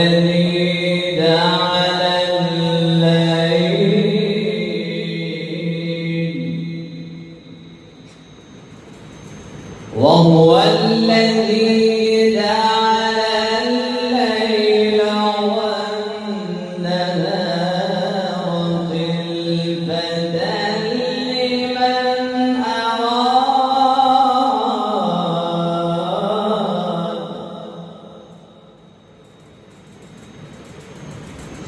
الذي جعل الليل وهو الذي جعل الليل والنهار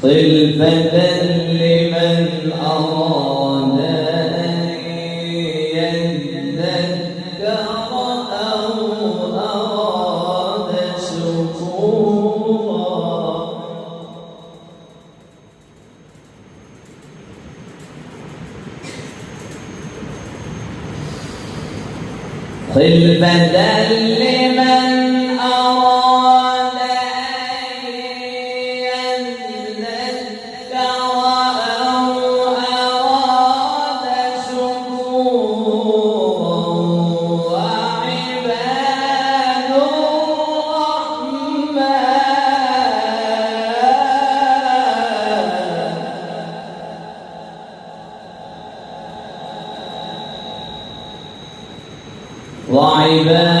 خلفة لمن أراد أن يذكر أو أراد شكورا خلفة لمن أراد أن يذكر أو أراد شكورا وعباد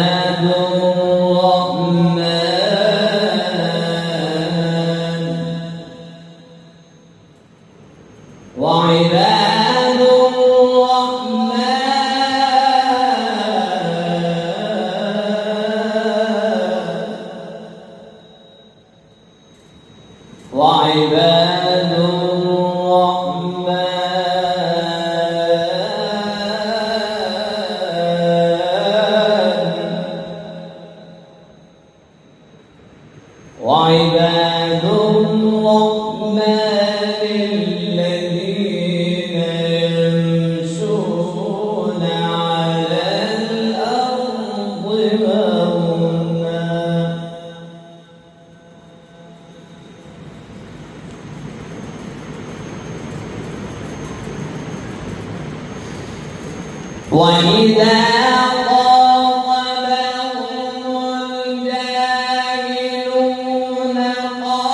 وعباد الرحمن الذين يمشون على الأرض هونا وإذا